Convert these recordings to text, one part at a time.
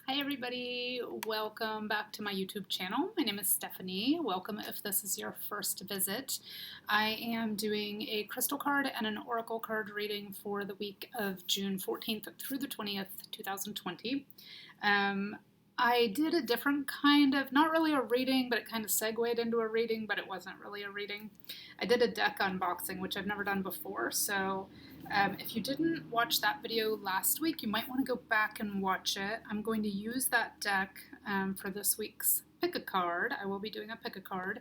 Hi everybody, welcome back to my YouTube channel. My name is Stephanie. Welcome if this is your first visit. I am doing a crystal card and an oracle card reading for the week of June 14th through the 20th, 2020. I did a different kind of, not really a reading, but it kind of segued into a reading, but it wasn't really a reading. I did a deck unboxing, which I've never done before, so if you didn't watch that video last week, you might want to go back and watch it. I'm going to use that deck for this week's pick a card. I will be doing a pick a card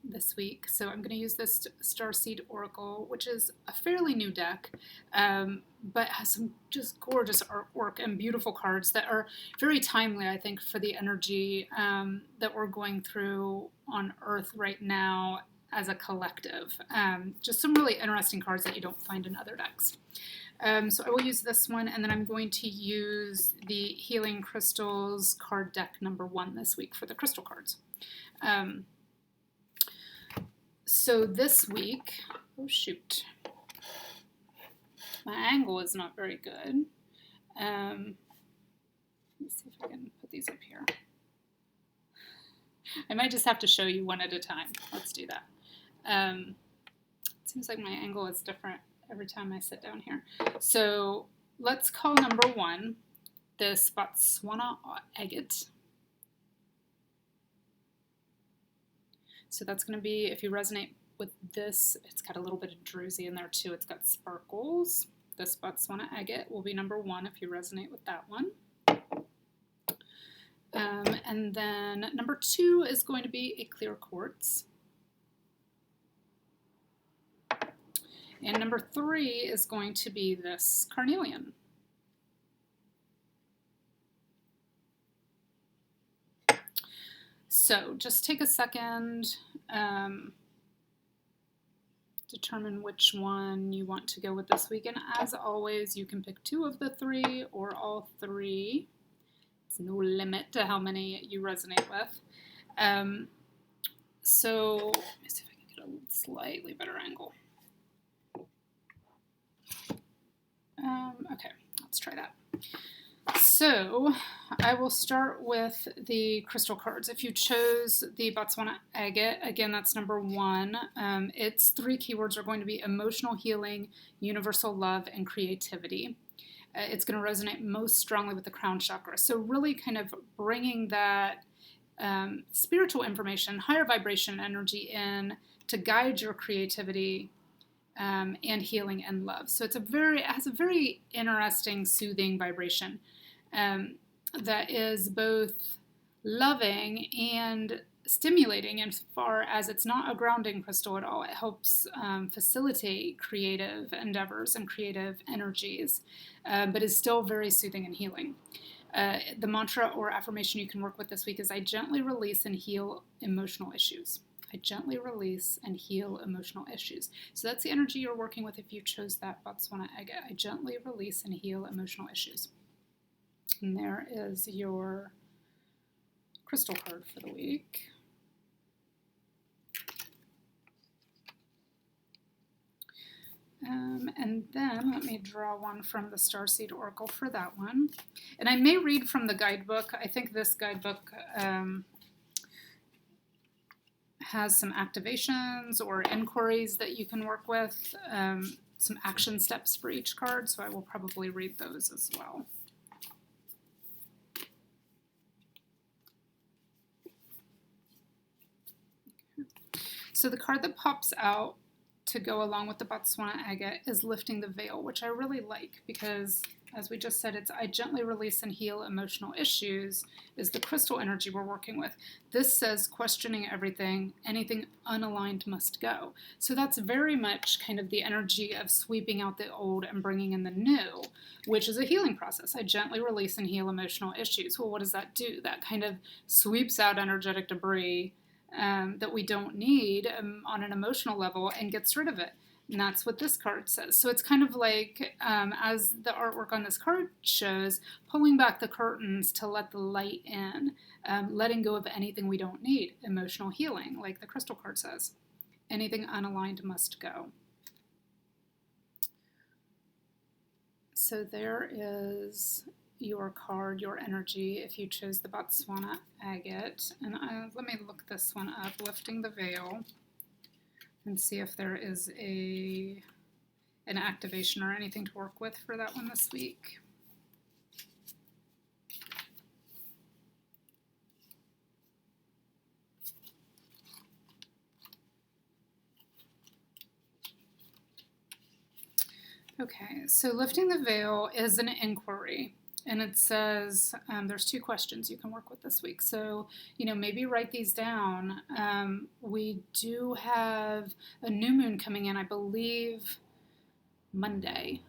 this week. So I'm going to use this Starseed Oracle, which is a fairly new deck, but has some just gorgeous artwork and beautiful cards that are very timely, I think, for the energy that we're going through on Earth right now as a collective. Just some really interesting cards that you don't find in other decks. So I will use this one, and then I'm going to use the Healing Crystals card deck number 1 this week for the crystal cards. So this week, oh shoot, my angle is not very good. Let me see if I can put these up here. I might just have to show you one at a time. Let's do that. It seems like my angle is different every time I sit down here. So let's call number 1 this Botswana agate. So that's going to be, if you resonate with this, it's got a little bit of druzy in there too. It's got sparkles. This Botswana agate will be number 1 if you resonate with that one. And then number 2 is going to be a clear quartz. And number 3 is going to be this carnelian. So just take a second, determine which one you want to go with this week. And as always, you can pick 2 of the 3 or all 3. It's no limit to how many you resonate with. So let me see if I can get a slightly better angle. Okay, let's try that. So I will start with the crystal cards. If you chose the Botswana agate, again, that's number 1. Its 3 keywords are going to be emotional healing, universal love, and creativity. It's going to resonate most strongly with the crown chakra. So really kind of bringing that spiritual information, higher vibration energy in to guide your creativity and healing and love. So it has a very interesting, soothing vibration that is both loving and stimulating as far as it's not a grounding crystal at all. It helps facilitate creative endeavors and creative energies, but is still very soothing and healing. The mantra or affirmation you can work with this week is I gently release and heal emotional issues. I gently release and heal emotional issues. So that's the energy you're working with if you chose that Botswana agate. I gently release and heal emotional issues. And there is your crystal card for the week. And then let me draw one from the Starseed Oracle for that one. And I may read from the guidebook. I think this guidebook has some activations or inquiries that you can work with, some action steps for each card, so I will probably read those as well. So the card that pops out to go along with the Botswana agate is lifting the veil, which I really like because, as we just said, it's I gently release and heal emotional issues is the crystal energy we're working with. This says questioning everything, anything unaligned must go. So that's very much kind of the energy of sweeping out the old and bringing in the new, which is a healing process. I gently release and heal emotional issues. Well, what does that do? That kind of sweeps out energetic debris that we don't need on an emotional level and gets rid of it. And that's what this card says. So it's kind of like, as the artwork on this card shows, pulling back the curtains to let the light in, letting go of anything we don't need, emotional healing, like the crystal card says. Anything unaligned must go. So there is your card, your energy, if you chose the Botswana agate. And let me look this one up, Lifting the Veil, and see if there is an activation or anything to work with for that one this week. Okay, so Lifting the Veil is an inquiry, and it says there's 2 questions you can work with this week. So, maybe write these down. We do have a new moon coming in, I believe, Monday,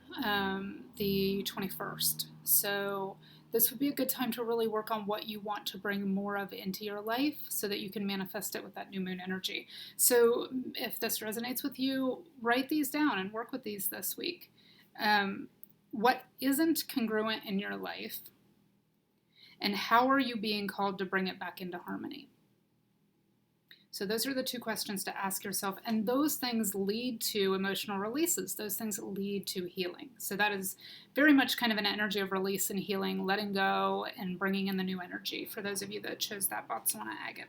the 21st. So this would be a good time to really work on what you want to bring more of into your life so that you can manifest it with that new moon energy. So if this resonates with you, write these down and work with these this week. What isn't congruent in your life, and how are you being called to bring it back into harmony? So those are the 2 questions to ask yourself, and those things lead to emotional releases. Those things lead to healing. So that is very much kind of an energy of release and healing, letting go and bringing in the new energy for those of you that chose that Botswana agate.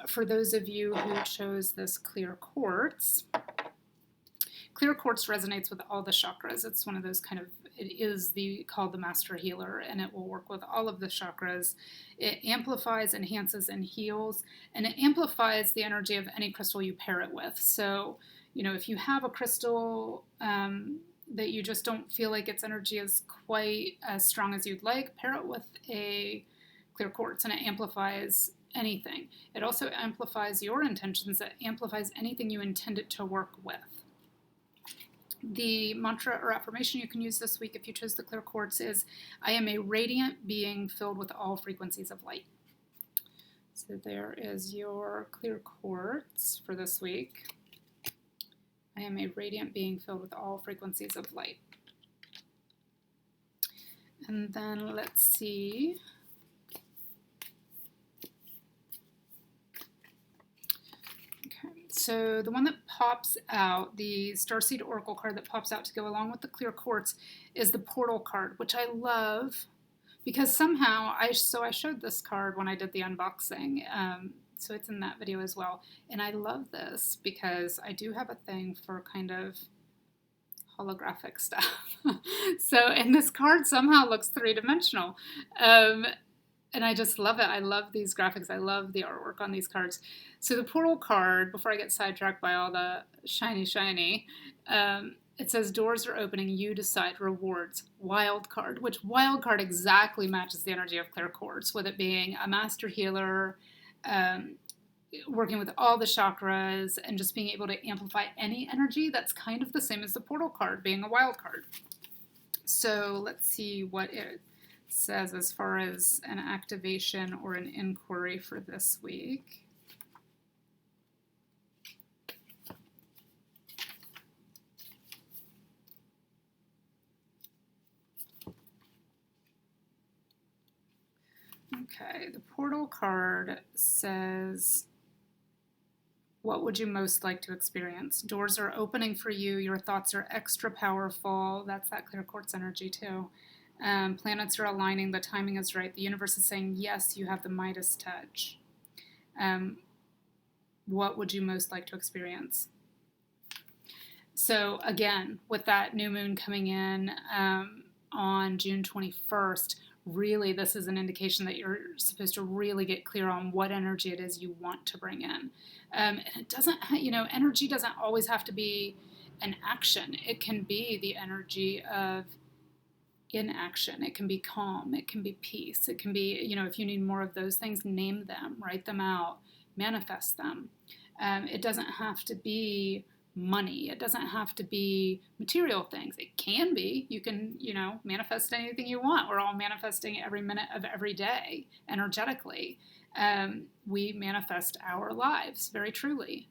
For those of you who chose this clear quartz resonates with all the chakras. It's one of those it is called the master healer, and it will work with all of the chakras. It amplifies, enhances, and heals, and it amplifies the energy of any crystal you pair it with. So, if you have a crystal that you just don't feel like its energy is quite as strong as you'd like, pair it with a clear quartz, and it amplifies anything. It also amplifies your intentions. It amplifies anything you intend it to work with. The mantra or affirmation you can use this week if you chose the clear quartz is, I am a radiant being filled with all frequencies of light. So there is your clear quartz for this week. I am a radiant being filled with all frequencies of light. And then let's see. So the one that pops out, the starseed oracle card that pops out to go along with the clear quartz, is the portal card, which I love because somehow I showed this card when I did the unboxing, so it's in that video as well. And I love this because I do have a thing for kind of holographic stuff. And this card somehow looks 3-dimensional. And I just love it. I love these graphics. I love the artwork on these cards. So the portal card, before I get sidetracked by all the shiny, it says doors are opening, you decide, rewards, wild card, which wild card exactly matches the energy of clear quartz, with it being a master healer, working with all the chakras, and just being able to amplify any energy. That's kind of the same as the portal card being a wild card. So let's see what it says as far as an activation or an inquiry for this week. Okay, the portal card says, what would you most like to experience? Doors are opening for you. Your thoughts are extra powerful. That's that clear quartz energy too. Planets are aligning, the timing is right. The universe is saying, yes, you have the Midas touch. What would you most like to experience? So again, with that new moon coming in on June 21st, really this is an indication that you're supposed to really get clear on what energy it is you want to bring in. And it doesn't, energy doesn't always have to be an action. It can be the energy of inaction. It can be calm. It can be peace. It can be, if you need more of those things, name them, write them out, manifest them. It doesn't have to be money. It doesn't have to be material things. It can be. You can, manifest anything you want. We're all manifesting every minute of every day energetically. We manifest our lives very truly.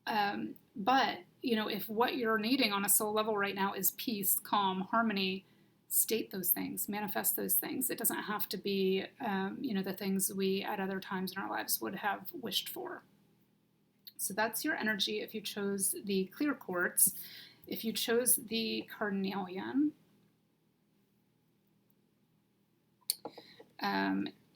But, if what you're needing on a soul level right now is peace, calm, harmony, state those things, manifest those things. It doesn't have to be, the things we at other times in our lives would have wished for. So that's your energy if you chose the clear quartz. If you chose the carnelian,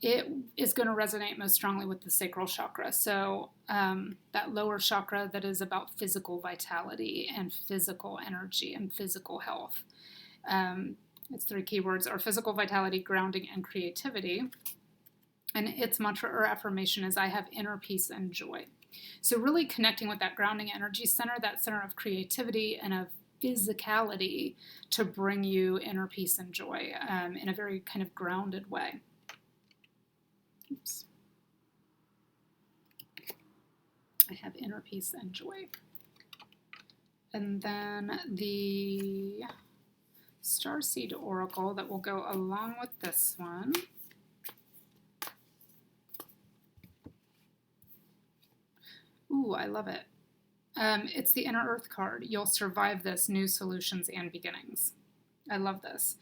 it is going to resonate most strongly with the sacral chakra. So that lower chakra that is about physical vitality and physical energy and physical health. Its 3 keywords are physical vitality, grounding, and creativity. And its mantra or affirmation is, I have inner peace and joy. So really connecting with that grounding energy center, that center of creativity and of physicality, to bring you inner peace and joy in a very kind of grounded way. Oops. I have inner peace and joy. And then the starseed oracle that will go along with this one. Ooh, I love it. It's the Inner Earth card. You'll survive this, new solutions and beginnings. I love this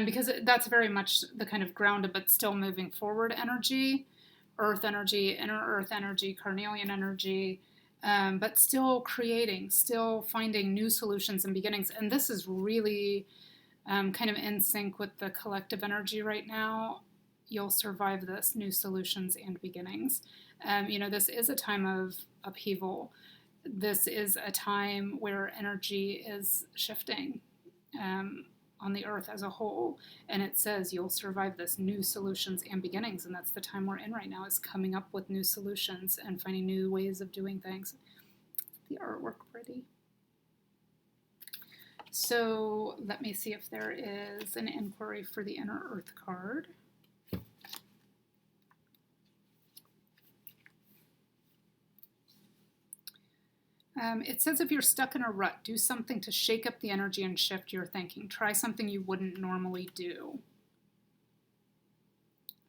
because that's very much the kind of grounded but still moving forward energy, earth energy, inner earth energy, carnelian energy, but still creating, still finding new solutions and beginnings. And this is really kind of in sync with the collective energy right now. You'll survive this, new solutions and beginnings. This is a time of upheaval. This is a time where energy is shifting on the earth as a whole. And it says you'll survive this, new solutions and beginnings. And that's the time we're in right now, is coming up with new solutions and finding new ways of doing things. The artwork pretty. So let me see if there is an inquiry for the Inner Earth card. It says if you're stuck in a rut, do something to shake up the energy and shift your thinking. Try something you wouldn't normally do.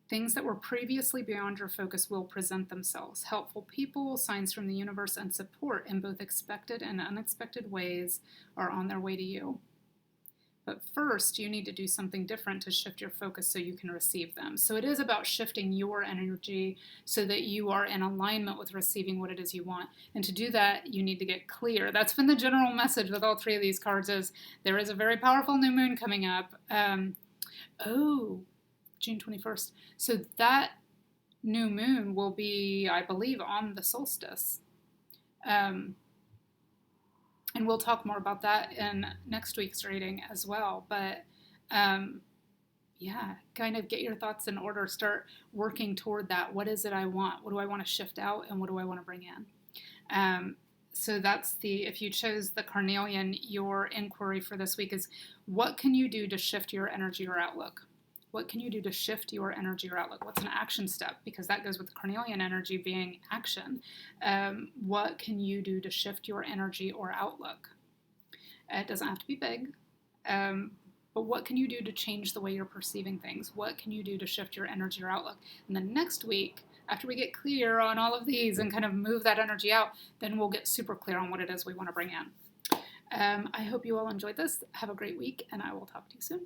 Things that were previously beyond your focus will present themselves. Helpful people, signs from the universe, and support in both expected and unexpected ways are on their way to you. But first, you need to do something different to shift your focus so you can receive them. So it is about shifting your energy so that you are in alignment with receiving what it is you want. And to do that, you need to get clear. That's been the general message with all 3 of these cards, is there is a very powerful new moon coming up. June 21st. So that new moon will be, I believe, on the solstice. And we'll talk more about that in next week's reading as well. But yeah, kind of get your thoughts in order. Start working toward that. What is it I want? What do I want to shift out? And what do I want to bring in? So that's if you chose the carnelian, your inquiry for this week is, what can you do to shift your energy or outlook? What can you do to shift your energy or outlook? What's an action step? Because that goes with carnelian energy being action. What can you do to shift your energy or outlook? It doesn't have to be big, but what can you do to change the way you're perceiving things? What can you do to shift your energy or outlook? And then next week, after we get clear on all of these and kind of move that energy out, then we'll get super clear on what it is we want to bring in. I hope you all enjoyed this. Have a great week, and I will talk to you soon.